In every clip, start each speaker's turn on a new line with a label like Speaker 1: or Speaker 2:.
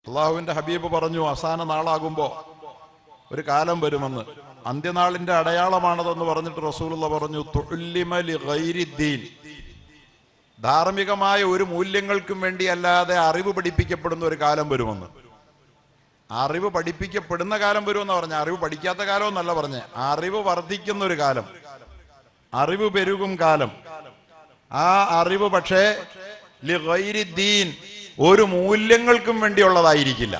Speaker 1: അള്ളാഹുവിന്റെ ഹബീബ് പറഞ്ഞു, അവസാന നാളാകുമ്പോ ഒരു കാലം വരുമെന്ന്, അന്ത്യനാളിന്റെ അടയാളമാണതെന്ന് പറഞ്ഞിട്ട് റസൂലുള്ള പറഞ്ഞു, തുഅല്ലിമ ലിഗൈരിദ്ദീൻ, ധാർമ്മികമായ ഒരു മൂല്യങ്ങൾക്കും വേണ്ടി അല്ലാതെ അറിവ് പഠിപ്പിക്കപ്പെടുന്ന ഒരു കാലം വരുമെന്ന്. അറിവ് പഠിപ്പിക്കപ്പെടുന്ന കാലം വരുമെന്ന് പറഞ്ഞ, അറിവ് പഠിക്കാത്ത കാലം എന്നല്ല പറഞ്ഞ, അറിവ് വർദ്ധിക്കുന്ന ഒരു കാലം, അറിവ് പെരുകും കാലം. ആ അറിവ് പക്ഷേ ലിഗൈരിദ്ദീൻ, ഒരു മൂല്യങ്ങൾക്കും വേണ്ടിയുള്ളതായിരിക്കില്ല.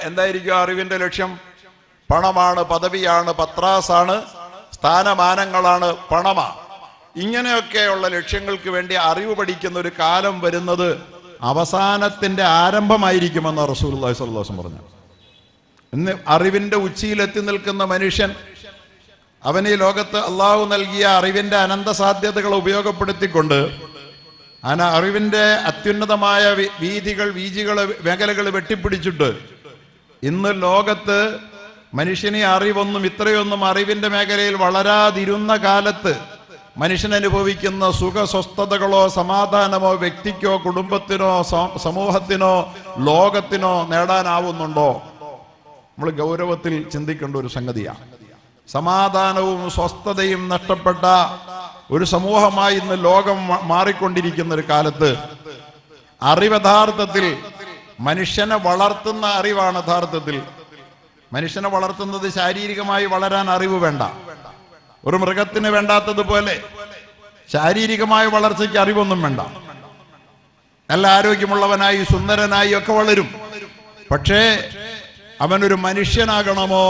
Speaker 1: എന്തായിരിക്കും അറിവിന്റെ ലക്ഷ്യം? പണമാണ്, പദവിയാണ്, പത്രാസാണ്, സ്ഥാനമാനങ്ങളാണ്, പണമാ. ഇങ്ങനെയൊക്കെയുള്ള ലക്ഷ്യങ്ങൾക്ക് വേണ്ടി അറിവ് പഠിക്കുന്ന ഒരു കാലം വരുന്നത് അവസാനത്തിന്റെ ആരംഭമായിരിക്കുമെന്ന് റസൂലുള്ളാഹി സ്വല്ലല്ലാഹു അലൈഹി വസല്ലം പറഞ്ഞു. ഇന്ന് അറിവിന്റെ ഉച്ചിയിലെത്തി നിൽക്കുന്ന മനുഷ്യൻ, അവൻ ഈ ലോകത്ത് അള്ളാഹു നൽകിയ അറിവിന്റെ അനന്ത സാധ്യതകൾ ഉപയോഗപ്പെടുത്തിക്കൊണ്ട് അറിവിന്റെ അത്യുന്നതമായ വീജികൾ മേഖലകൾ വെട്ടിപ്പിടിച്ചിട്ട് ഇന്ന് ലോകത്ത് മനുഷ്യനെ അറിവൊന്നും ഇത്രയൊന്നും അറിവിന്റെ മേഖലയിൽ വളരാതിരുന്ന കാലത്ത് മനുഷ്യൻ അനുഭവിക്കുന്ന സുഖസ്വസ്ഥതകളോ സമാധാനമോ വ്യക്തിക്കോ കുടുംബത്തിനോ സമൂഹത്തിനോ ലോകത്തിനോ നേടാനാവുന്നുണ്ടോ? നമ്മൾ ഗൗരവത്തിൽ ചിന്തിക്കേണ്ട ഒരു സംഗതിയാണ്. സമാധാനവും സ്വസ്ഥതയും നഷ്ടപ്പെട്ട ഒരു സമൂഹമായി ഇന്ന് ലോകം മാറിക്കൊണ്ടിരിക്കുന്ന ഒരു കാലത്ത് അറിവ് യഥാർത്ഥത്തിൽ മനുഷ്യനെ വളർത്തുന്ന അറിവാണ്. യഥാർത്ഥത്തിൽ മനുഷ്യനെ വളർത്തുന്നത് ശാരീരികമായി വളരാൻ അറിവ് വേണ്ട. ഒരു മൃഗത്തിന് വേണ്ടാത്തതുപോലെ ശാരീരികമായ വളർച്ചയ്ക്ക് അറിവൊന്നും വേണ്ട. നല്ല ആരോഗ്യമുള്ളവനായി സുന്ദരനായി ഒക്കെ വളരും. പക്ഷേ അവനൊരു മനുഷ്യനാകണമോ,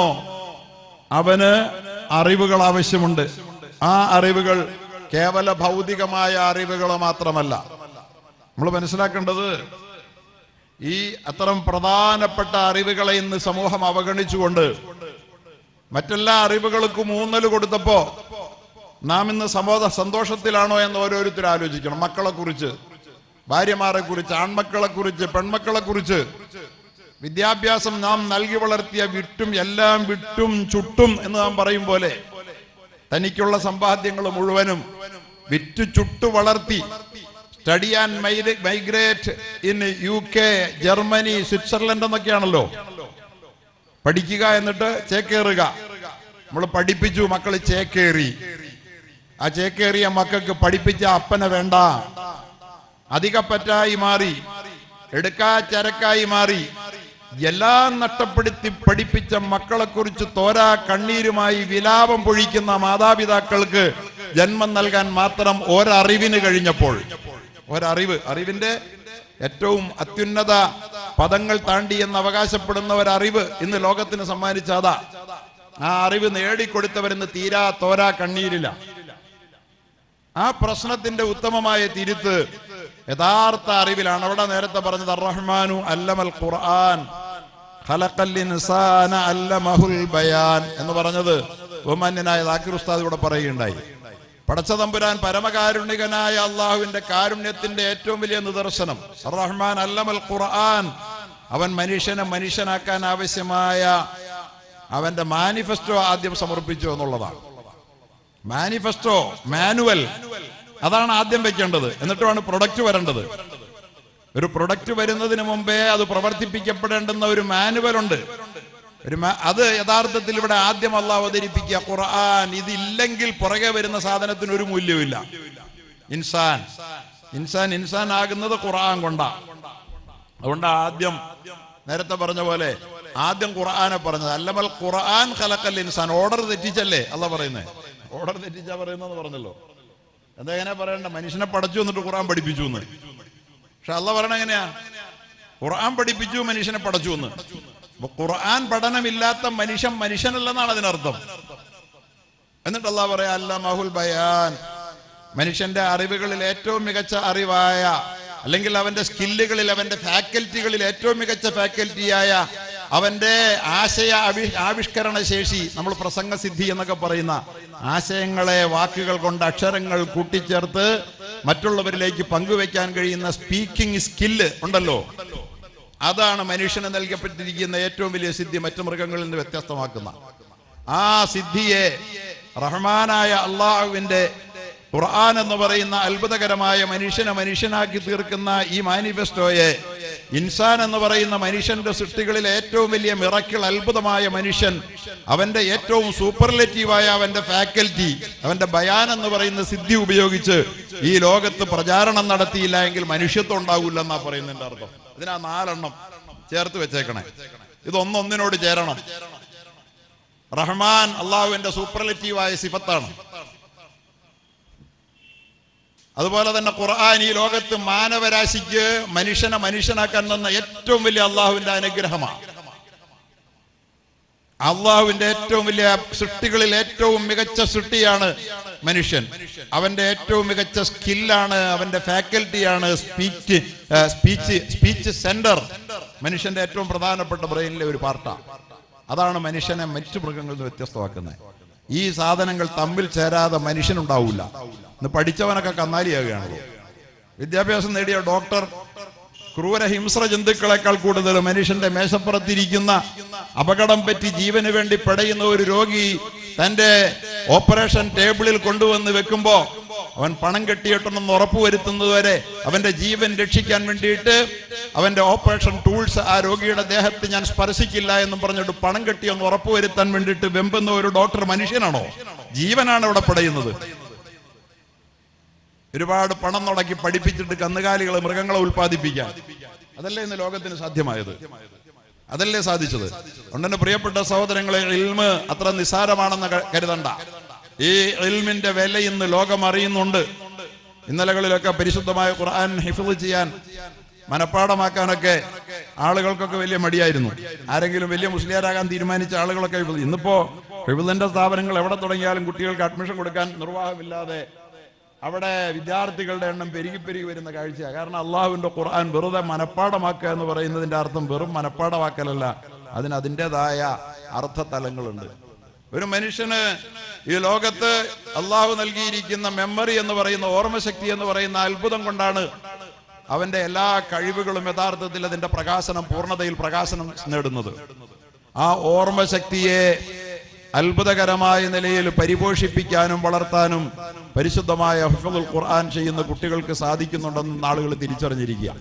Speaker 1: അവന് അറിവുകൾ ആവശ്യമുണ്ട്. ആ അറിവുകൾ കേവല ഭൗതികമായ അറിവുകൾ മാത്രമല്ല. നമ്മൾ മനസ്സിലാക്കേണ്ടത്, ഈ അത്തരം പ്രധാനപ്പെട്ട അറിവുകളെ ഇന്ന് സമൂഹം അവഗണിച്ചുകൊണ്ട് മറ്റെല്ലാ അറിവുകൾക്കും ഊന്നൽ കൊടുത്തപ്പോ നാം ഇന്ന് സന്തോഷത്തിലാണോ എന്ന് ഓരോരുത്തരും ആലോചിക്കണം. മക്കളെ കുറിച്ച്, ഭാര്യമാരെ കുറിച്ച്, ആൺമക്കളെ കുറിച്ച്, പെൺമക്കളെ കുറിച്ച്. വിദ്യാഭ്യാസം നാം നൽകി വളർത്തിയ എല്ലാം വിട്ടും ചുട്ടും എന്ന് നാം പറയും പോലെ തനിക്കുള്ള സമ്പാദ്യങ്ങൾ മുഴുവനും വിറ്റു ചുട്ടു വളർത്തി study and migrate in UK, Germany, Switzerland എന്നൊക്കെയാണല്ലോ. പഠിക്കുക എന്നിട്ട് ചേക്കേറുക. നമ്മൾ പഠിപ്പിച്ചു, മക്കൾ ചേക്കേറി. ആ ചേക്കേറിയ മക്കൾക്ക് പഠിപ്പിച്ച അപ്പനെ വേണ്ട, അധികപ്പറ്റായി മാറി, എടുക്കാ ചരക്കായി മാറി. എല്ലാം നഷ്ടപ്പെടുത്തി പഠിപ്പിച്ച മക്കളെ കുറിച്ച് തോരാ കണ്ണീരുമായി വിലാപം പൊഴിക്കുന്ന മാതാപിതാക്കൾക്ക് ജന്മം നൽകാൻ മാത്രം ഒരറിവിന് കഴിഞ്ഞപ്പോൾ, അറിവിന്റെ ഏറ്റവും അത്യുന്നത പദങ്ങൾ താണ്ടി എന്ന് അവകാശപ്പെടുന്ന ഒരറിവ് ഇന്ന് ലോകത്തിന് സമ്മാനിച്ചതാ. ആ അറിവ് നേടിക്കൊടുത്തവരെന്ന് തീരാ തോരാ കണ്ണീരില്ല. ആ പ്രശ്നത്തിന്റെ ഉത്തമമായ തിരുത്ത് യഥാർത്ഥ അറിവിലാണ്. അവിടെ നേരത്തെ പറഞ്ഞത് അർ-റഹ്മാനു അല്ലമൽ ഖുർആൻ ഖലഖൽ ഇൻസാന അല്ലമഹുൽ ബയാൻ എന്ന് പറഞ്ഞത് ബഹുമാന്യനായ ദാക്കിർ ഉസ്താദ് ഇവിടെ പറയുകയുണ്ടായി. പടച്ചതമ്പുരാൻ പരമകാരുണികനായ അള്ളാഹുവിന്റെ കാരുണ്യത്തിന്റെ ഏറ്റവും വലിയ നിദർശനം അർ-റഹ്മാൻ അല്ലമൽ ഖുർആൻ, അവൻ മനുഷ്യനെ മനുഷ്യനാക്കാൻ ആവശ്യമായ അവന്റെ മാനിഫെസ്റ്റോ ആദ്യം സമർപ്പിച്ചു എന്നുള്ളതാണ്. മാനിഫെസ്റ്റോ, മാനുവൽ, അതാണ് ആദ്യം വെക്കേണ്ടത്. എന്നിട്ടാണ് പ്രൊഡക്റ്റ് വരേണ്ടത്. ഒരു പ്രൊഡക്റ്റ് വരുന്നതിന് മുമ്പേ അത് പ്രവർത്തിപ്പിക്കപ്പെടേണ്ടുന്ന ഒരു മാനുവൽ ഉണ്ട്. അത് യഥാർത്ഥത്തിൽ ഇവിടെ ആദ്യം അള്ളാഹു അവതരിപ്പിക്കുക ഖുർആൻ. ഇതില്ലെങ്കിൽ പുറകെ വരുന്ന സാധനത്തിന് ഒരു മൂല്യമില്ല. ഇൻസാൻ ആകുന്നത് ഖുർആൻ കൊണ്ടാ. അതുകൊണ്ട് ആദ്യം നേരത്തെ പറഞ്ഞ പോലെ ആദ്യം ഖുർആനെ പറഞ്ഞത് അല്ലമൽ ഖുർആൻ ഖലഖൽ ഇൻസാൻ. ഓർഡർ തെറ്റിച്ചല്ലേ അല്ല പറയുന്നത്? ഓർഡർ തെറ്റിച്ചാ പറയുന്നെന്ന് പറഞ്ഞല്ലോ. എന്താ എങ്ങനെ പറയണ്ട? മനുഷ്യനെ പടച്ചു എന്നിട്ട് ഖുർആൻ പഠിപ്പിച്ചു എന്ന്. പക്ഷെ അല്ല പറയണ എങ്ങനെയാ? ഖുർആൻ പഠിപ്പിച്ചു, മനുഷ്യനെ പടച്ചു എന്ന്. ഖുർആൻ പഠനമില്ലാത്ത മനുഷ്യനല്ലെന്നാണ് അതിനർത്ഥം. എന്നിട്ട് അല്ലാഹ് പറയാ അല്ലമഹുൽ ബയാൻ, മനുഷ്യന്റെ അറിവുകളിൽ ഏറ്റവും മികച്ച അറിവായ, അല്ലെങ്കിൽ അവന്റെ സ്കില്ലുകളിൽ, അവന്റെ ഫാക്കൽറ്റികളിൽ ഏറ്റവും മികച്ച ഫാക്കൽറ്റിയായ അവന്റെ ആവിഷ്കരണ ശേഷി, നമ്മൾ പ്രസംഗസിദ്ധി എന്നൊക്കെ പറയുന്ന ആശയങ്ങളെ വാക്കുകൾ കൊണ്ട് അക്ഷരങ്ങൾ കൂട്ടിച്ചേർത്ത് മറ്റുള്ളവരിലേക്ക് പങ്കുവെക്കാൻ കഴിയുന്ന സ്പീക്കിംഗ് സ്കില്ല് ഉണ്ടല്ലോ, അതാണ് മനുഷ്യന് നൽകപ്പെട്ടിരിക്കുന്ന ഏറ്റവും വലിയ സിദ്ധി, മറ്റു മൃഗങ്ങളിൽ നിന്ന് വ്യത്യസ്തമാക്കുന്ന. ആ സിദ്ധിയെ റഹ്മാനായ അള്ളാഹുവിന്റെ ഖുർആൻ എന്ന് പറയുന്ന അത്ഭുതകരമായ മനുഷ്യനെ മനുഷ്യനാക്കി തീർക്കുന്ന ഈ മാനിഫെസ്റ്റോയെ ഇൻസാൻ എന്ന് പറയുന്ന മനുഷ്യന്റെ സൃഷ്ടികളിൽ ഏറ്റവും വലിയ മിറക്കിൾ അത്ഭുതമായ മനുഷ്യൻ, അവന്റെ ഏറ്റവും സൂപ്പർലെറ്റീവായ അവന്റെ ഫാക്കൽറ്റി, അവന്റെ ബയാൻ എന്ന് പറയുന്ന സിദ്ധി ഉപയോഗിച്ച് ഈ ലോകത്ത് പ്രചാരണം നടത്തിയില്ല എങ്കിൽ മനുഷ്യത്വം ഉണ്ടാവില്ല എന്നാ പറയുന്നതിന്റെ അർത്ഥം. ഇതിനാ 4 എണ്ണം ചേർത്ത് വെച്ചേക്കണേ. ഇതൊന്നൊന്നിനോട് ചേരണം. റഹ്മാൻ അള്ളാഹുവിന്റെ സൂപ്പർലെറ്റീവായ സിഫത്താണ്. അതുപോലെ തന്നെ ഖുർആൻ ഈ ലോകത്ത് മാനവരാശിക്ക് മനുഷ്യനെ മനുഷ്യനാക്കാൻ തന്ന ഏറ്റവും വലിയ അള്ളാഹുവിന്റെ അനുഗ്രഹമാണ്. അള്ളാഹുവിന്റെ ഏറ്റവും വലിയ സൃഷ്ടികളിൽ ഏറ്റവും മികച്ച സൃഷ്ടിയാണ് മനുഷ്യൻ. അവന്റെ ഏറ്റവും മികച്ച സ്കില്ലാണ്, അവന്റെ ഫാക്കൽറ്റിയാണ് സ്പീച്ച് സെന്റർ. മനുഷ്യന്റെ ഏറ്റവും പ്രധാനപ്പെട്ട ബ്രെയിനിലെ ഒരു പാർട്ടാണ്. അതാണ് മനുഷ്യനെ മറ്റു മൃഗങ്ങളിൽ നിന്ന് വ്യത്യസ്തമാക്കുന്നത്. ഈ സാധനങ്ങൾ തമ്മിൽ ചേരാതെ മനുഷ്യനുണ്ടാവില്ല. ഇന്ന് പഠിച്ചവനൊക്കെ കന്നാലിയാകുകയാണല്ലോ. വിദ്യാഭ്യാസം നേടിയ ഡോക്ടർ ക്രൂര ഹിംസ്ര ജന്തുക്കളെക്കാൾ കൂടുതൽ മനുഷ്യന്റെ മേശപ്പുറത്തിരിക്കുന്ന അപകടം പറ്റി ജീവന് വേണ്ടി പെടയുന്ന ഒരു രോഗി തന്റെ ഓപ്പറേഷൻ ടേബിളിൽ കൊണ്ടുവന്ന് വെക്കുമ്പോ അവൻ പണം കെട്ടിയിട്ടുണ്ടെന്ന് ഉറപ്പുവരുത്തുന്നതുവരെ അവന്റെ ജീവൻ രക്ഷിക്കാൻ വേണ്ടിയിട്ട് അവന്റെ ഓപ്പറേഷൻ ടൂൾസ് ആ രോഗിയുടെ ദേഹത്ത് ഞാൻ സ്പർശിക്കില്ല എന്നും പറഞ്ഞിട്ട് പണം കെട്ടിയെന്ന് ഉറപ്പുവരുത്താൻ വേണ്ടിയിട്ട് വെമ്പുന്ന ഒരു ഡോക്ടർ മനുഷ്യനാണോ? ജീവനാണ് ഇവിടെ പെടയുന്നത്. ഒരുപാട് പണം മുടക്കി പഠിപ്പിച്ചിട്ട് കന്നുകാലികളെ മൃഗങ്ങളെ ഉൽപ്പാദിപ്പിക്കാൻ, അതല്ലേ ഇന്ന് ലോകത്തിന് സാധ്യമായത്? അതല്ലേ സാധിച്ചത്? അതുകൊണ്ട് പ്രിയപ്പെട്ട സഹോദരങ്ങളെ, ഇൽമ് അത്ര നിസ്സാരമാണെന്ന് കരുതണ്ട. ഈ ഇൽമിന്റെ വില ഇന്ന് ലോകം അറിയുന്നുണ്ട്. ഇന്നലകളിലൊക്കെ പരിശുദ്ധമായ ഖുർആൻ ഹിഫ്ള് ചെയ്യാൻ, മനപ്പാടമാക്കാനൊക്കെ ആളുകൾക്കൊക്കെ വലിയ മടിയായിരുന്നു. ആരെങ്കിലും വലിയ മുസ്ലിയാരാകാൻ തീരുമാനിച്ച ആളുകളൊക്കെ ഇന്നിപ്പോ ഹിഫ്ളിന്റെ സ്ഥാപനങ്ങൾ എവിടെ തുടങ്ങിയാലും കുട്ടികൾക്ക് അഡ്മിഷൻ കൊടുക്കാൻ നിർവാഹമില്ലാതെ അവിടെ വിദ്യാർത്ഥികളുടെ എണ്ണം പെരുകി വരുന്ന കാഴ്ചയാണ്. കാരണം അള്ളാഹുവിന്റെ ഖുർആൻ വെറുതെ മനപ്പാടമാക്കുക എന്ന് പറയുന്നതിന്റെ അർത്ഥം വെറും മനപ്പാടമാക്കലല്ല, അതിന് അതിൻ്റെതായ അർത്ഥതലങ്ങളുണ്ട്. ഒരു മനുഷ്യന് ഈ ലോകത്ത് അള്ളാഹു നൽകിയിരിക്കുന്ന മെമ്മറി എന്ന് പറയുന്ന, ഓർമ്മശക്തി എന്ന് പറയുന്ന അത്ഭുതം കൊണ്ടാണ് അവന്റെ എല്ലാ കഴിവുകളും യഥാർത്ഥത്തിൽ അതിന്റെ പ്രകാശനം, പൂർണ്ണതയിൽ പ്രകാശനം നേടുന്നത്. ആ ഓർമ്മശക്തിയെ അത്ഭുതകരമായ നിലയിൽ പരിപോഷിപ്പിക്കാനും വളർത്താനും പരിശുദ്ധമായ ഹിഫ്ളുൽ ഖുർആൻ ചെയ്യുന്ന കുട്ടികൾക്ക് സാധിക്കുന്നുണ്ടെന്ന് ആളുകൾ തിരിച്ചറിഞ്ഞിരിക്കുക.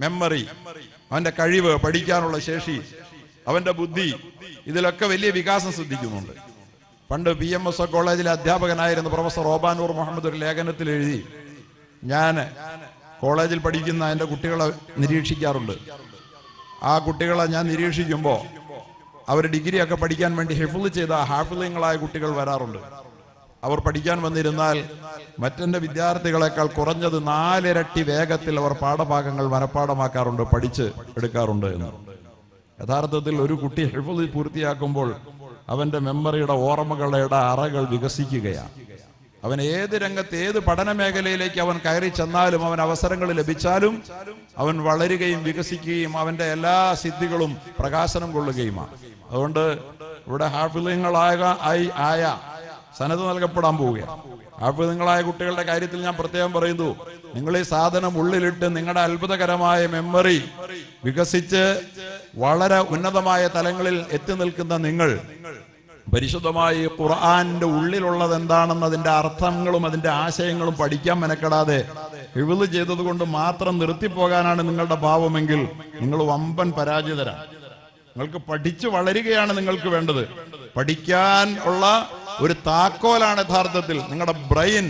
Speaker 1: മെമ്മറി, അവന്റെ കഴിവ്, പഠിക്കാനുള്ള ശേഷി, അവന്റെ ബുദ്ധി, ഇതിലൊക്കെ വലിയ വികാസം ശ്രദ്ധിക്കുന്നുണ്ട്. പണ്ട് PMS കോളേജിലെ അധ്യാപകനായിരുന്ന പ്രൊഫസർ ഓബാനൂർ മുഹമ്മദ് ഒരു ലേഖനത്തിൽ എഴുതി, ഞാൻ കോളേജിൽ പഠിക്കുന്ന എൻ്റെ കുട്ടികളെ നിരീക്ഷിക്കാറുണ്ട്. ആ കുട്ടികളെ ഞാൻ നിരീക്ഷിക്കുമ്പോൾ അവർ ഡിഗ്രി ഒക്കെ പഠിക്കാൻ വേണ്ടി ഹിഫ്ള് ചെയ്ത ഹാഫിളീങ്ങളായ കുട്ടികൾ വരാറുണ്ട്. അവർ പഠിക്കാൻ വന്നിരുന്നാൽ മറ്റെൻ്റെ വിദ്യാർത്ഥികളെക്കാൾ കുറഞ്ഞത് 4 ഇരട്ടി വേഗത്തിൽ അവർ പാഠഭാഗങ്ങൾ മനഃപ്പാഠമാക്കാറുണ്ട്, പഠിച്ച് എടുക്കാറുണ്ട് എന്ന്. യഥാർത്ഥത്തിൽ ഒരു കുട്ടി ഹിഫ്ള് പൂർത്തിയാക്കുമ്പോൾ അവന്റെ മെമ്മറിയുടെ ഓർമ്മകളുടെ അറകൾ വികസിക്കുകയാണ്. അവൻ ഏത് രംഗത്ത്, ഏത് പഠന മേഖലയിലേക്ക് അവൻ കയറി ചെന്നാലും, അവൻ അവസരങ്ങൾ ലഭിച്ചാലും അവൻ വളരുകയും വികസിക്കുകയും അവന്റെ എല്ലാ സിദ്ധികളും പ്രകാശനം കൊള്ളുകയുമാണ്. അതുകൊണ്ട് ഇവിടെ ഹാഫിളീങ്ങളായ സനത് നൽകപ്പെടാൻ പോവുകയാണ്. ഹാഫിളീങ്ങളായ കുട്ടികളുടെ കാര്യത്തിൽ ഞാൻ പ്രത്യേകം പറയുന്നു, നിങ്ങൾ ഈ സാധനം ഉള്ളിലിട്ട് നിങ്ങളുടെ അത്ഭുതകരമായ മെമ്മറി വികസിച്ച് വളരെ ഉന്നതമായ തലങ്ങളിൽ എത്തി നിൽക്കുന്ന നിങ്ങൾ പരിശുദ്ധമായി ഖുർആന്റെ ഉള്ളിലുള്ളത് എന്താണെന്ന് അതിന്റെ അർത്ഥങ്ങളും അതിന്റെ ആശയങ്ങളും പഠിക്കാൻ മെനക്കെടാതെ ഹിഫ്ള് ചെയ്തത് കൊണ്ട് മാത്രം നിർത്തിപ്പോകാനാണ് നിങ്ങളുടെ ഭാവമെങ്കിൽ നിങ്ങൾ വമ്പൻ പരാജിതരാണ്. നിങ്ങൾക്ക് പഠിച്ചു വളരുകയാണ് നിങ്ങൾക്ക് വേണ്ടത്. പഠിക്കാൻ ഉള്ള ഒരു താക്കോലാണ് യഥാർത്ഥത്തിൽ നിങ്ങളുടെ ബ്രെയിൻ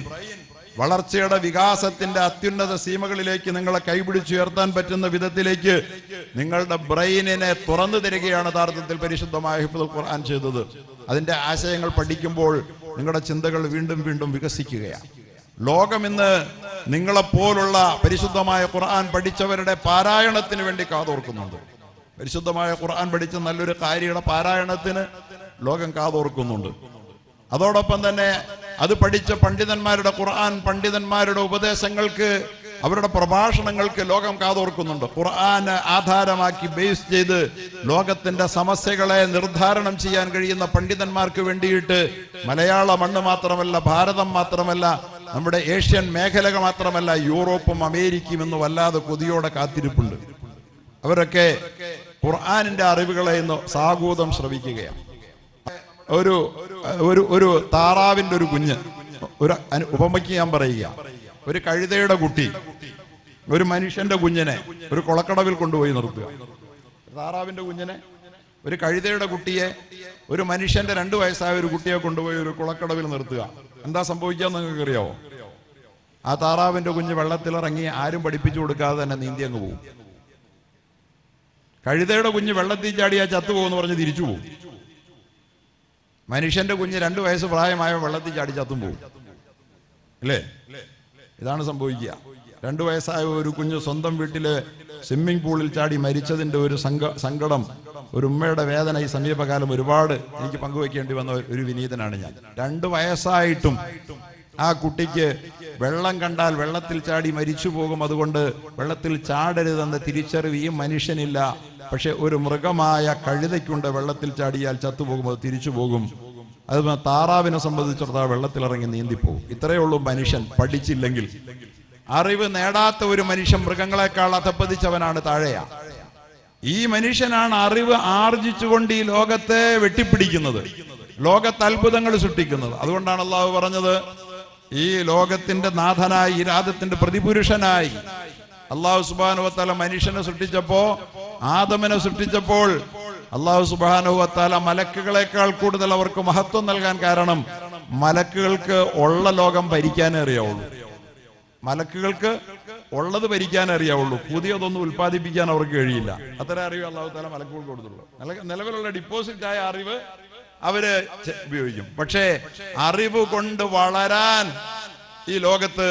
Speaker 1: വളർച്ചയുടെ വികാസത്തിന്റെ അത്യുന്നത സീമകളിലേക്ക് നിങ്ങളെ കൈപിടിച്ചുയർത്താൻ പറ്റുന്ന വിധത്തിലേക്ക് നിങ്ങളുടെ ബ്രെയിനിനെ തുറന്നു തരികയാണ് യഥാർത്ഥത്തിൽ പരിശുദ്ധമായ ഹിഫ്ളുൽ ഖുർആൻ ചെയ്തത്. അതിന്റെ ആശയങ്ങൾ പഠിക്കുമ്പോൾ നിങ്ങളുടെ ചിന്തകൾ വീണ്ടും വീണ്ടും വികസിക്കുകയാണ്. ലോകം ഇന്ന് നിങ്ങളെപ്പോലുള്ള പരിശുദ്ധമായ ഖുർആൻ പഠിച്ചവരുടെ പാരായണത്തിന് വേണ്ടി കാതോർക്കുന്നുണ്ട്. പരിശുദ്ധമായ ഖുർആൻ പഠിച്ച നല്ലൊരു കാരിയുടെ പാരായണത്തിന് ലോകം കാതോർക്കുന്നുണ്ട്. അതോടൊപ്പം തന്നെ അത് പഠിച്ച പണ്ഡിതന്മാരുടെ ഖുർആൻ പണ്ഡിതന്മാരുടെ ഉപദേശങ്ങൾക്ക്, അവരുടെ പ്രഭാഷണങ്ങൾക്ക് ലോകം കാതോർക്കുന്നുണ്ട്. ഖുർആൻ ആധാരമാക്കി ബേസ് ചെയ്ത് ലോകത്തിന്റെ സമസ്യകളെ നിർദ്ധാരണം ചെയ്യാൻ കഴിയുന്ന പണ്ഡിതന്മാർക്ക് വേണ്ടിയിട്ട് മലയാള മണ്ണ് മാത്രമല്ല, ഭാരതം മാത്രമല്ല, നമ്മുടെ ഏഷ്യൻ മേഖല മാത്രമല്ല, യൂറോപ്പും അമേരിക്കയും എന്ന് വല്ലാതെ കൊതിയോടെ കാത്തിരിപ്പുണ്ട്. അവരൊക്കെ ഖുർആനിന്റെ അറിവുകളെ ഇന്ന് സാഗൂതം ശ്രവിക്കുകയാണ്. ഒരു താറാവിന്റെ ഒരു കുഞ്ഞ് ഒരു ഉപമയ്ക്ക് ഞാൻ പറയുക, ഒരു കഴുതയുടെ കുട്ടി ഒരു മനുഷ്യന്റെ കുഞ്ഞിനെ ഒരു കുളക്കടവിൽ കൊണ്ടുപോയി നിർത്തുക. താറാവിന്റെ കുഞ്ഞിനെ, ഒരു കഴുതയുടെ കുട്ടിയെ, ഒരു മനുഷ്യന്റെ 2 വയസ്സായ ഒരു കുട്ടിയെ കൊണ്ടുപോയി ഒരു കുളക്കടവിൽ നിർത്തുക. എന്താ സംഭവിക്കാന്ന് നിങ്ങൾക്ക് അറിയാവോ? ആ താറാവിന്റെ കുഞ്ഞ് വെള്ളത്തിലിറങ്ങി ആരും പഠിപ്പിച്ചു കൊടുക്കാതെ തന്നെ നീന്തി അങ്ങ് പോകും. കഴുതയുടെ കുഞ്ഞ് വെള്ളത്തിൽ ചാടിയാൽ ചത്തുപോകുമെന്ന് പറഞ്ഞ് തിരിച്ചു പോകും. മനുഷ്യന്റെ കുഞ്ഞ് 2 വയസ്സ് പ്രായമായ വെള്ളത്തിൽ ചാടി ചത്തും പോകും. അല്ലേ? ഇതാണ് സംഭവിക്കുക. 2 വയസ്സായ ഒരു കുഞ്ഞ് സ്വന്തം വീട്ടിലെ സ്വിമ്മിംഗ് പൂളിൽ ചാടി മരിച്ചതിന്റെ ഒരു സങ്കടം, ഒരു ഉമ്മയുടെ വേദന ഈ സമീപകാലം ഒരുപാട് എനിക്ക് പങ്കുവെക്കേണ്ടി വന്ന ഒരു വിനീതനാണ് ഞാൻ. 2 വയസ്സായിട്ടും ആ കുട്ടിക്ക് വെള്ളം കണ്ടാൽ വെള്ളത്തിൽ ചാടി മരിച്ചു പോകും, അതുകൊണ്ട് വെള്ളത്തിൽ ചാടരുതെന്ന തിരിച്ചറിവ് ഈ മനുഷ്യനില്ല. പക്ഷെ ഒരു മൃഗമായ കഴുതയ്ക്കുണ്ട്, വെള്ളത്തിൽ ചാടിയാൽ ചത്തുപോകും, അത് തിരിച്ചു പോകും. അത് താറാവിനെ സംബന്ധിച്ചിടത്തോളം വെള്ളത്തിലിറങ്ങി നീന്തിപ്പോകും. ഇത്രയേ ഉള്ളൂ മനുഷ്യൻ. പഠിച്ചില്ലെങ്കിൽ, അറിവ് നേടാത്ത ഒരു മനുഷ്യൻ മൃഗങ്ങളെക്കാൾ അധപ്പതിച്ചവനാണ്, താഴെയാ. ഈ മനുഷ്യനാണ് അറിവ് ആർജിച്ചുകൊണ്ട് ഈ ലോകത്തെ വെട്ടിപ്പിടിക്കുന്നത്, ലോകത്ത് അത്ഭുതങ്ങൾ സൃഷ്ടിക്കുന്നത്. അതുകൊണ്ടാണ് അള്ളാഹു പറഞ്ഞത്, ഈ ലോകത്തിന്റെ നാഥനായി, ഈ രാജ്യത്തിന്റെ പ്രതിപുരുഷനായി അള്ളാഹു സുബ്ഹാനഹു വ തആല മനുഷ്യനെ സൃഷ്ടിച്ചപ്പോ, ആദമിനെ സൃഷ്ടിച്ചപ്പോൾ അള്ളാഹു സുബ്ഹാനഹു വ തആല മലക്കുകളെക്കാൾ കൂടുതൽ അവർക്ക് മഹത്വം നൽകാൻ കാരണം, മലക്കുകൾക്ക് ഉള്ള ലോകം ഭരിക്കാനേ അറിയാവുള്ളൂ. മലക്കുകൾക്ക് ഉള്ളത് ഭരിക്കാൻ അറിയാവുള്ളൂ, പുതിയതൊന്നും ഉൽപ്പാദിപ്പിക്കാൻ അവർക്ക് കഴിയില്ല. അത്ര അറിവ് അള്ളാഹു തആല മലക്കുകൾക്ക് കൊടുത്തുള്ളൂ. നിലവിലുള്ള ഡിപ്പോസിറ്റ് ആയ അറിവ് അവര് ഉപയോഗിക്കും. പക്ഷേ അറിവ് കൊണ്ട് വളരാൻ ഈ ലോകത്ത്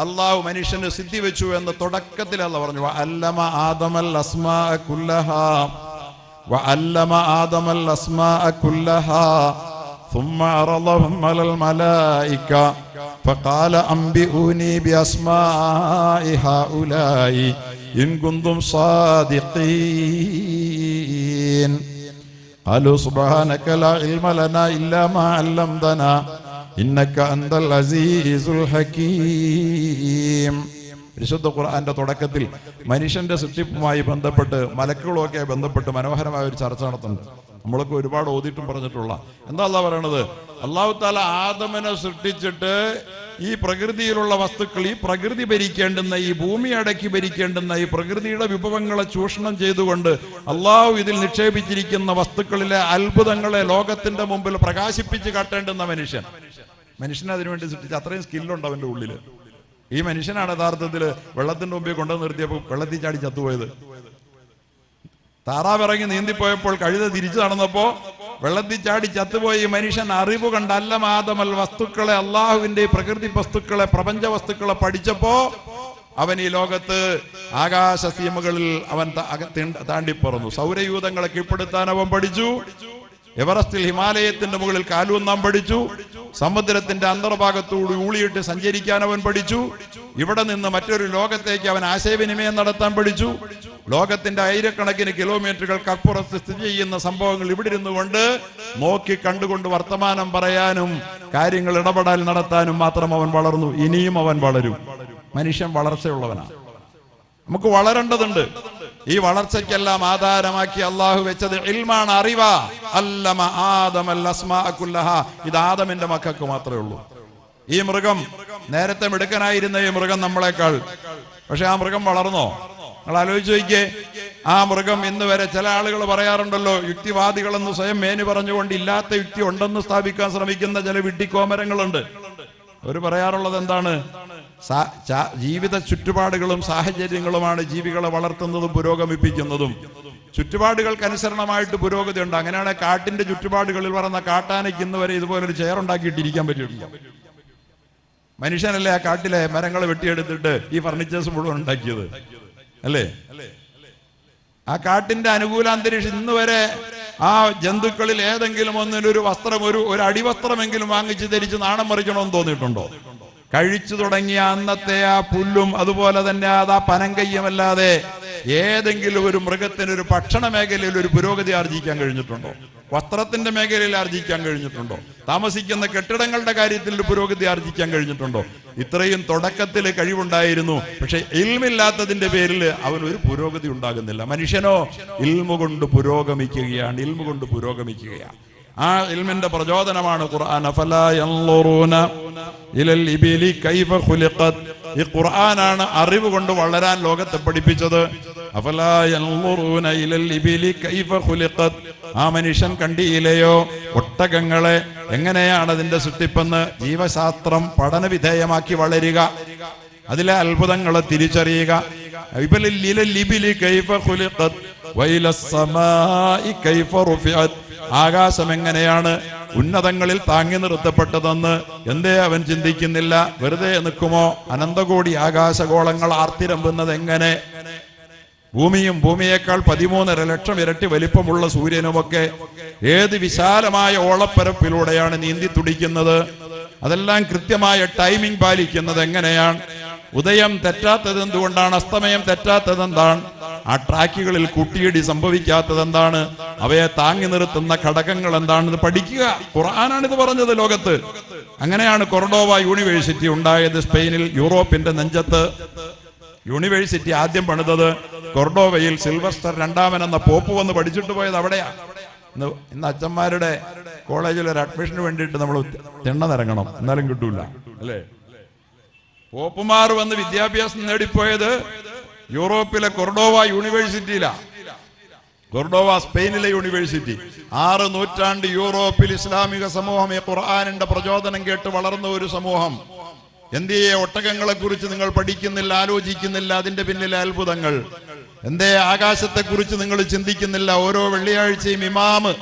Speaker 1: അള്ളാഹു മനുഷ്യന് സിദ്ധി വെച്ചു എന്ന് തുടക്കത്തിൽ അള്ളാഹു പറഞ്ഞു. വഅല്ലമ ആദമൽ അസ്മാഅ കുല്ലഹാ വഅല്ലമ ആദമൽ അസ്മാഅ കുല്ലഹാ ثم عرضهم على الملائكة فقال أنبئوني بأسماء هؤلاء إن كنتم صادقين قالوا سبحانك لا علم لنا إلا ما علمتنا إنك أنت العزيز الحكيم. വിശുദ്ധ ഖുർആന്റെ തുടക്കത്തിൽ മനുഷ്യന്റെ സൃഷ്ടിപ്പുമായി ബന്ധപ്പെട്ട്, മലക്കുകളൊക്കെ ബന്ധപ്പെട്ട് മനോഹരമായ ഒരു ചർച്ച നടത്തുന്നുണ്ട്. നമ്മളൊക്കെ ഒരുപാട് ഓതിയിട്ടും പറഞ്ഞിട്ടുള്ള എന്താ അള്ളാഹ് പറയണത്? അള്ളാഹു തആല ആദമിനെ സൃഷ്ടിച്ചിട്ട് ഈ പ്രകൃതിയിലുള്ള വസ്തുക്കൾ, ഈ പ്രകൃതി ഭരിക്കേണ്ടുന്ന, ഈ ഭൂമി അടക്കി ഭരിക്കേണ്ടുന്ന, ഈ പ്രകൃതിയുടെ വിഭവങ്ങളെ ചൂഷണം ചെയ്തുകൊണ്ട് അള്ളാഹു ഇതിൽ നിക്ഷേപിച്ചിരിക്കുന്ന വസ്തുക്കളിലെ അത്ഭുതങ്ങളെ ലോകത്തിന്റെ മുമ്പിൽ പ്രകാശിപ്പിച്ച് കാട്ടേണ്ടുന്ന മനുഷ്യനെ അതിനുവേണ്ടി സൃഷ്ടിച്ച് അത്രയും സ്കില്ലുണ്ട് അവന്റെ ഉള്ളിൽ. ഈ മനുഷ്യനാണ് യഥാർത്ഥത്തിൽ വെള്ളത്തിന്റെ മുമ്പിൽ കൊണ്ടുവന്ന് നിർത്തിയപ്പോൾ വെള്ളത്തിൽ ചാടി ചത്തുപോയത്. താറാവിറങ്ങി നീന്തിപ്പോയപ്പോൾ കഴുത തിരിച്ചു നടന്നപ്പോ വെള്ളത്തിൽ ചാടി ചത്തുപോയി. മനുഷ്യൻ അറിവ് കണ്ട് അല്ലമ ആദമൽ വസ്തുക്കളെ, അള്ളാഹുവിന്റെ പ്രകൃതി വസ്തുക്കളെ, പ്രപഞ്ച വസ്തുക്കളെ പഠിച്ചപ്പോ അവൻ ഈ ലോകത്ത് ആകാശ സീമകളിൽ അവൻ താണ്ടിപ്പറന്നു. സൗരയൂഥങ്ങളെ കീഴ്പ്പെടുത്താൻ അവൻ പഠിച്ചു. എവറസ്റ്റിൽ, ഹിമാലയത്തിന്റെ മുകളിൽ കാലൂന്നാൻ പഠിച്ചു. സമുദ്രത്തിന്റെ അന്തർഭാഗത്തോട് ഊളിയിട്ട് സഞ്ചരിക്കാൻ അവൻ പഠിച്ചു. ഇവിടെ നിന്ന് മറ്റൊരു ലോകത്തേക്ക് അവൻ ആശയവിനിമയം നടത്താൻ പഠിച്ചു. ലോകത്തിന്റെ ആയിരക്കണക്കിന് കിലോമീറ്ററുകൾക്കപ്പുറത്ത് സ്ഥിതി ചെയ്യുന്ന സംഭവങ്ങൾ ഇവിടെ ഇരുന്നു കൊണ്ട് നോക്കി കണ്ടുകൊണ്ട് വർത്തമാനം പറയാനും കാര്യങ്ങൾ ഇടപെടൽ നടത്താനും മാത്രം അവൻ വളർന്നു. ഇനിയും അവൻ വളരും. മനുഷ്യൻ വളർച്ചയുള്ളവനാണ്. നമുക്ക് വളരേണ്ടതുണ്ട്. ഈ വളർച്ചയ്ക്കെല്ലാം ആധാരമാക്കി അള്ളാഹു വെച്ചത് ഇൽമാണ്, അറിവാ. അല്ലമ ആദമൽ അസ്മാഅ കുല്ലഹാ. ഇത് ആദമിന്റെ മക്കൾക്ക് മാത്രമേ ഉള്ളൂ. ഈ മൃഗം, നേരത്തെ മിടുക്കനായിരുന്ന ഈ മൃഗം നമ്മളെക്കാൾ, പക്ഷെ ആ മൃഗം വളർന്നോ? നിങ്ങൾ ആലോചിച്ച് നോക്കിയേ. ആ മൃഗം ഇന്ന് വരെ, ചില ആളുകൾ പറയാറുണ്ടല്ലോ, യുക്തിവാദികളെന്ന് സ്വയം മേനി പറഞ്ഞുകൊണ്ട് ഇല്ലാത്ത യുക്തി ഉണ്ടെന്ന് സ്ഥാപിക്കാൻ ശ്രമിക്കുന്ന ചില വിഡ്ഢിക്കോമരങ്ങളുണ്ട്. അവർ പറയാറുള്ളത് എന്താണ്? ജീവിത ചുറ്റുപാടുകളും സാഹചര്യങ്ങളുമാണ് ജീവികളെ വളർത്തുന്നതും പുരോഗമിപ്പിക്കുന്നതും. ചുറ്റുപാടുകൾക്ക് അനുസരണമായിട്ട് പുരോഗതി ഉണ്ട്. അങ്ങനെയാണ് കാട്ടിന്റെ ചുറ്റുപാടുകളിൽ പറയുന്ന കാട്ടാനയ്ക്ക് ഇന്ന് വരെ ഇതുപോലൊരു ചെയർ ഉണ്ടാക്കിയിട്ടിരിക്കാൻ പറ്റിയിട്ടില്ല. മനുഷ്യനല്ലേ ആ കാട്ടിലെ മരങ്ങൾ വെട്ടിയെടുത്തിട്ട് ഈ ഫർണിച്ചേഴ്സ് മുഴുവൻ ഉണ്ടാക്കിയത്, അല്ലേ? ആ കാട്ടിന്റെ അനുകൂല അന്തരീക്ഷം ഇന്ന് വരെ ആ ജന്തുക്കളിൽ ഏതെങ്കിലും ഒന്നിനൊരു വസ്ത്രം, ഒരു അടിവസ്ത്രമെങ്കിലും വാങ്ങിച്ച് ധരിച്ച് നാണം മറിക്കണമെന്ന് തോന്നിയിട്ടുണ്ടോ? കഴിച്ചു തുടങ്ങിയ അന്നത്തെ ആ പുല്ലും അതുപോലെ തന്നെ അതാ പനങ്കയ്യമല്ലാതെ ഏതെങ്കിലും ഒരു മൃഗത്തിന് ഒരു ഭക്ഷണ മേഖലയിൽ ഒരു പുരോഗതി ആർജിക്കാൻ കഴിഞ്ഞിട്ടുണ്ടോ? വസ്ത്രത്തിന്റെ മേഖലയിൽ ആർജിക്കാൻ കഴിഞ്ഞിട്ടുണ്ടോ? താമസിക്കുന്ന കെട്ടിടങ്ങളുടെ കാര്യത്തിൽ ഒരു പുരോഗതി ആർജിക്കാൻ കഴിഞ്ഞിട്ടുണ്ടോ? ഇത്രയും തുടക്കത്തിൽ കഴിവുണ്ടായിരുന്നു. പക്ഷെ ഇൽമില്ലാത്തതിന്റെ പേരിൽ അവൻ ഒരു പുരോഗതി ഉണ്ടാകുന്നില്ല. മനുഷ്യനോ ഇൽമു കൊണ്ട് പുരോഗമിക്കുകയാണ്. ആ ഇൽമിന്റെ പ്രചോദനമാണ് ഖുർആൻ. അഫലാ യൻളുറൂന ഇലൽ ഇബിലി കൈഫ ഖുലിഖത്. ഈ ഖുർആനാണ് അറിവ് കൊണ്ട് വളരാൻ ലോകത്തെ പഠിപ്പിച്ചത്. അഫലാ യൻളുറൂന ഇലൽ ഇബിലി കൈഫ ഖുലിഖത്. ആ മനുഷ്യൻ കണ്ടിയില്ലയോ ഒട്ടകങ്ങളെ എങ്ങനെയാണ് അതിന്റെ സൃഷ്ടിപ്പെന്ന്? ജീവശാസ്ത്രം പഠന വിധേയമാക്കി വളരുക, അതിലെ അത്ഭുതങ്ങളെ തിരിച്ചറിയുക. ആകാശം എങ്ങനെയാണ് ഉന്നതങ്ങളിൽ താങ്ങി നിർത്തപ്പെട്ടതെന്ന് എന്തേ അവൻ ചിന്തിക്കുന്നില്ല? വെറുതെ നിൽക്കുമോ? അനന്തകോടി ആകാശഗോളങ്ങൾ ആർത്തിരമ്പുന്നത് എങ്ങനെ? ഭൂമിയും ഭൂമിയേക്കാൾ 13.5 ലക്ഷം ഇരട്ടി വലിപ്പമുള്ള സൂര്യനുമൊക്കെ ഏത് വിശാലമായ ഓളപ്പരപ്പിലൂടെയാണ് നീന്തി തുടിക്കുന്നത്? അതെല്ലാം കൃത്യമായ ടൈമിംഗ് പാലിക്കുന്നത് എങ്ങനെയാണ്? ഉദയം തെറ്റാത്തത് എന്തുകൊണ്ടാണ്? അസ്തമയം തെറ്റാത്തത് എന്താണ്? ആ ട്രാക്കുകളിൽ കൂട്ടിയിടി സംഭവിക്കാത്തത് എന്താണ്? അവയെ താങ്ങി നിർത്തുന്ന ഘടകങ്ങൾ എന്താണെന്ന് പഠിക്കുക. ഖുർആനാണിത് പറഞ്ഞത് ലോകത്ത്. അങ്ങനെയാണ് കൊർഡോവ യൂണിവേഴ്സിറ്റി ഉണ്ടായത്. സ്പെയിനിൽ, യൂറോപ്പിന്റെ നെഞ്ചത്ത് യൂണിവേഴ്സിറ്റി ആദ്യം പണിതത് കൊർഡോവയിൽ. സിൽവസ്റ്റർ രണ്ടാമൻ എന്ന പോപ്പ് വന്ന് പഠിച്ചിട്ട് പോയത് അവിടെയാ. ഇന്ന് അച്ഛന്മാരുടെ കോളേജിൽ ഒരു അഡ്മിഷന് വേണ്ടിയിട്ട് നമ്മൾ തിണ്ണനിറങ്ങണം, എന്നാലും കിട്ടൂല അല്ലേ? പോപ്പുമാർ വന്ന് വിദ്യാഭ്യാസം നേടിപ്പോയത് യൂറോപ്പിലെ കൊർഡോവ യൂണിവേഴ്സിറ്റിയിലാ. കൊർഡോവ സ്പെയിനിലെ യൂണിവേഴ്സിറ്റി. 6 നൂറ്റാണ്ട് യൂറോപ്പിൽ ഇസ്ലാമിക സമൂഹം ഈ ഖുർആനിന്റെ പ്രചോദനം കേട്ട് വളർന്ന ഒരു സമൂഹം. എന്തേ ഒട്ടകങ്ങളെ കുറിച്ച് നിങ്ങൾ പഠിക്കുന്നില്ല, ആലോചിക്കുന്നില്ല? അതിന്റെ പിന്നിലെ അത്ഭുതങ്ങൾ എന്തേ? ആകാശത്തെ കുറിച്ച് നിങ്ങൾ ചിന്തിക്കുന്നില്ല? ഓരോ വെള്ളിയാഴ്ചയും ഇമാമ്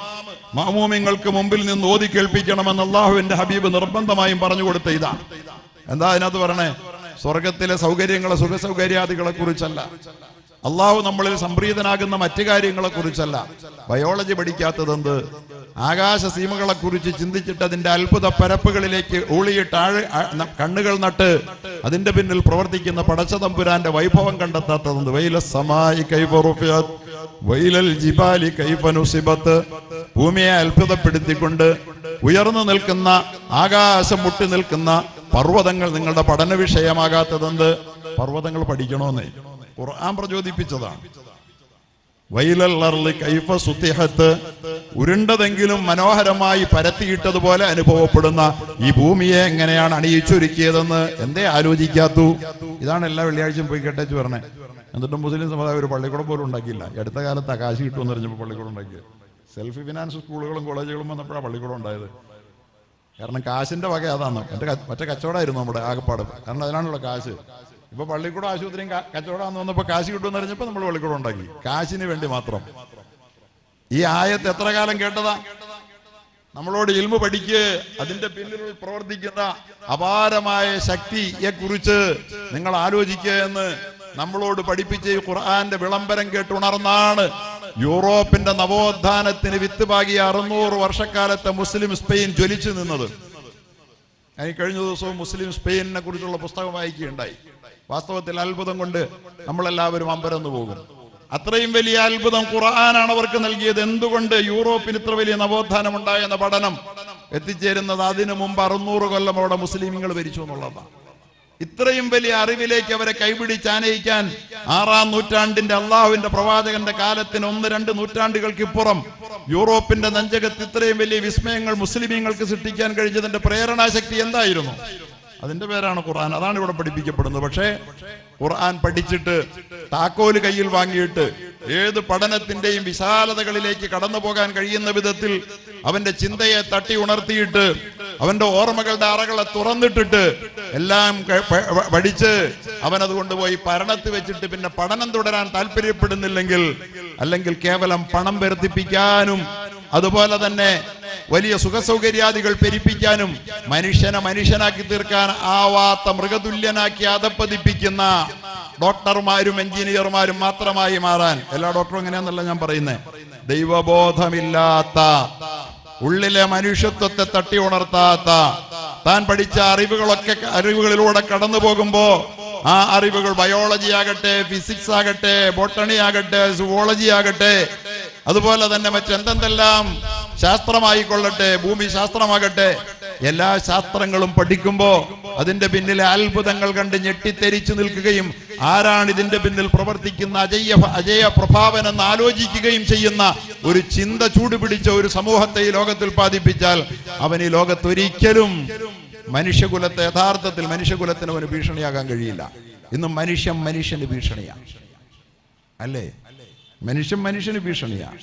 Speaker 1: മഅ്മൂമിങ്ങൾക്ക് മുമ്പിൽ നിന്ന് ഓതി കേൾപ്പിക്കണമെന്ന് അല്ലാഹുവിന്റെ ഹബീബ് നിർബന്ധമായും പറഞ്ഞു കൊടുത്ത ഇതാണ്. എന്താ അതിനകത്ത് പറഞ്ഞേ? സ്വർഗത്തിലെ സൗകര്യങ്ങളെ, സുഖ സൗകര്യാദികളെ കുറിച്ചല്ല. അള്ളാഹു നമ്മളിൽ സംപ്രീതനാകുന്ന മറ്റു കാര്യങ്ങളെ കുറിച്ചല്ല. ബയോളജി പഠിക്കാത്തതെന്ത്? ആകാശ സീമകളെ കുറിച്ച് ചിന്തിച്ചിട്ട് അതിന്റെ അത്ഭുത പരപ്പുകളിലേക്ക് ഊളിയിട്ട് കണ്ണുകൾ നട്ട് അതിന്റെ പിന്നിൽ പ്രവർത്തിക്കുന്ന പടച്ചതമ്പുരാന്റെ വൈഭവം കണ്ടെത്താത്തതെന്ത്? വൈലസ്സമായി കൈഫ റുഫിഅത് വൈലൽ ജിബാലി കൈഫ നുസിബത്. ഭൂമിയെ അത്ഭുതപ്പെടുത്തിക്കൊണ്ട് ഉയർന്നു നിൽക്കുന്ന, ആകാശം മുട്ടി നിൽക്കുന്ന പർവ്വതങ്ങൾ നിങ്ങളുടെ പഠന വിഷയമാകാത്തതെന്ത്? പർവ്വതങ്ങൾ പഠിക്കണമെന്നേ ഖുർആൻ പ്രചോദിപ്പിച്ചതാണ്. വൈലൽ അർളി കൈഫ സുതിഹത്ത്. ഉരുണ്ടതെങ്കിലും മനോഹരമായി പരത്തിയിട്ടതുപോലെ അനുഭവപ്പെടുന്ന ഈ ഭൂമിയെ എങ്ങനെയാണ് അണിയിച്ചൊരുക്കിയതെന്ന് എന്തേ ആലോചിക്കാത്തു? ഇതാണ് എല്ലാ വെള്ളിയാഴ്ചയും പോയി കേട്ടേച്ച് പറഞ്ഞേ. എന്നിട്ടും മുസ്ലിം സമുദായം ഒരു പള്ളിക്കൂടം പോലും ഉണ്ടാക്കിയില്ല. ഈ അടുത്ത കാലത്ത് കാശ് കിട്ടുമെന്ന് പറഞ്ഞപ്പോൾ പള്ളിക്കൂടം ഉണ്ടാക്കിയത്. സെൽഫ് ഫിനാൻസ് സ്കൂളുകളും കോളേജുകളും വന്നപ്പോഴാണ് പള്ളിക്കൂടം ഉണ്ടായത്. കാരണം കാശിന്റെ വക അതാണ്. മറ്റേ കച്ചവടമായിരുന്നു നമ്മുടെ ആകപ്പാട്. കാരണം അതിനാണുള്ള കാശ്. ഇപ്പൊ പള്ളിക്കൂടം ആശുപത്രിയും കച്ചവടമാണെന്ന് വന്നപ്പോൾ കാശ് കിട്ടുമെന്ന് അറിഞ്ഞപ്പോൾ നമ്മൾ പള്ളിക്കൂടം ഉണ്ടാക്കി, കാശിന് വേണ്ടി മാത്രം. ഈ ആയത്ത് എത്ര കാലം കേട്ടതാ? നമ്മളോട് ഇൽമു പഠിക്ക്, അതിന്റെ പിന്നിൽ പ്രവർത്തിക്കുന്ന അപാരമായ ശക്തിയെ കുറിച്ച് നിങ്ങൾ ആലോചിക്കുക എന്ന് നമ്മളോട് പഠിപ്പിച്ച ഈ ഖുർആന്റെ വിളംബരം കേട്ടുണർന്നാണ് യൂറോപ്പിന്റെ നവോത്ഥാനത്തിന് വിത്ത് പാകിയ 600 വർഷക്കാലത്തെ മുസ്ലിം സ്പെയിൻ ജ്വലിച്ചു നിന്നത്. എനിക്ക് കഴിഞ്ഞ ദിവസവും മുസ്ലിം സ്പെയിനിനെ കുറിച്ചുള്ള പുസ്തകം വായിക്കുകയുണ്ടായി. വാസ്തവത്തിൽ അത്ഭുതം കൊണ്ട് നമ്മളെല്ലാവരും അമ്പരന്ന് പോകും. അത്രയും വലിയ അത്ഭുതം ഖുർആനാണ് അവർക്ക് നൽകിയത്. എന്തുകൊണ്ട് യൂറോപ്പിൽ ഇത്ര വലിയ നവോത്ഥാനം ഉണ്ടായെന്ന പഠനം എത്തിച്ചേരുന്നത് അതിനു മുമ്പ് 600 കൊല്ലം അവിടെ മുസ്ലിമീങ്ങൾ ഭരിച്ചു എന്നുള്ളതാണ്. ഇത്രയും വലിയ അറിവിലേക്ക് അവരെ കൈപിടിച്ചാനയിക്കാൻ 6-ാം നൂറ്റാണ്ടിന്റെ അള്ളാഹുവിന്റെ പ്രവാചകന്റെ കാലത്തിന് 1-2 നൂറ്റാണ്ടുകൾക്ക് ഇപ്പുറം യൂറോപ്പിന്റെ നെഞ്ചകത്ത് ഇത്രയും വലിയ വിസ്മയങ്ങൾ മുസ്ലിമീങ്ങൾക്ക് സൃഷ്ടിക്കാൻ കഴിഞ്ഞതിന്റെ പ്രേരണാശക്തി എന്തായിരുന്നു? അതിന്റെ പേരാണ് ഖുർആൻ. അതാണ് ഇവിടെ പഠിപ്പിക്കപ്പെടുന്നത്. പക്ഷേ ഖുർആൻ പഠിച്ചിട്ട് താക്കോല് കയ്യിൽ വാങ്ങിയിട്ട് ഏത് പഠനത്തിന്റെയും വിശാലതകളിലേക്ക് കടന്നു പോകാൻ കഴിയുന്ന വിധത്തിൽ അവന്റെ ചിന്തയെ തട്ടി ഉണർത്തിയിട്ട് അവന്റെ ഓർമ്മകളുടെ അറകളെ തുറന്നിട്ടിട്ട് എല്ലാം പഠിച്ച് അവനത് കൊണ്ടുപോയി ഭരണത്ത് വെച്ചിട്ട് പിന്നെ പഠനം തുടരാൻ താല്പര്യപ്പെടുന്നില്ലെങ്കിൽ, അല്ലെങ്കിൽ കേവലം പണം വർദ്ധിപ്പിക്കാനും അതുപോലെ തന്നെ വലിയ സുഖസൗകര്യാദികൾ പെരുപ്പിക്കാനും മനുഷ്യനെ മനുഷ്യനാക്കി തീർക്കാൻ ആവാത്ത മൃഗതുല്യനാക്കി അധപ്പതിപ്പിക്കുന്ന ഡോക്ടർമാരും എഞ്ചിനീയർമാരും മാത്രമായി മാറാൻ. എല്ലാ ഡോക്ടറും എങ്ങനെയാന്നല്ല ഞാൻ പറയുന്നത്. ദൈവബോധമില്ലാത്ത, ഉള്ളിലെ മനുഷ്യത്വത്തെ തട്ടി ഉണർത്താത്ത, താൻ പഠിച്ച അറിവുകളിലൂടെ കടന്നു പോകുമ്പോ ആ അറിവുകൾ ബയോളജി ആകട്ടെ, ഫിസിക്സ് ആകട്ടെ, ബോട്ടണി ആകട്ടെ, സുവോളജി ആകട്ടെ, അതുപോലെ തന്നെ മറ്റെന്തെല്ലാം ശാസ്ത്രമായിക്കൊള്ളട്ടെ, ഭൂമി ശാസ്ത്രമാകട്ടെ, എല്ലാ ശാസ്ത്രങ്ങളും പഠിക്കുമ്പോ അതിന്റെ പിന്നിലെ അത്ഭുതങ്ങൾ കണ്ട് ഞെട്ടിത്തെരിച്ചു നിൽക്കുകയും ആരാണ് ഇതിന്റെ പിന്നിൽ പ്രവർത്തിക്കുന്ന അജയ പ്രഭാവൻ എന്ന് ആലോചിക്കുകയും ചെയ്യുന്ന ഒരു ചിന്ത ചൂടുപിടിച്ച ഒരു സമൂഹത്തെ ഈ ലോകത്തിൽ ഉൽപ്പാദിപ്പിച്ചാൽ അവൻ ഈ ലോകത്തൊരിക്കലും മനുഷ്യകുലത്തെ യഥാർത്ഥത്തിൽ മനുഷ്യകുലത്തിന് അവന് ഭീഷണിയാകാൻ കഴിയില്ല. ഇന്ന് മനുഷ്യന് ഭീഷണിയാണ്, അല്ലേ? മനുഷ്യന് ഭീഷണിയാണ്.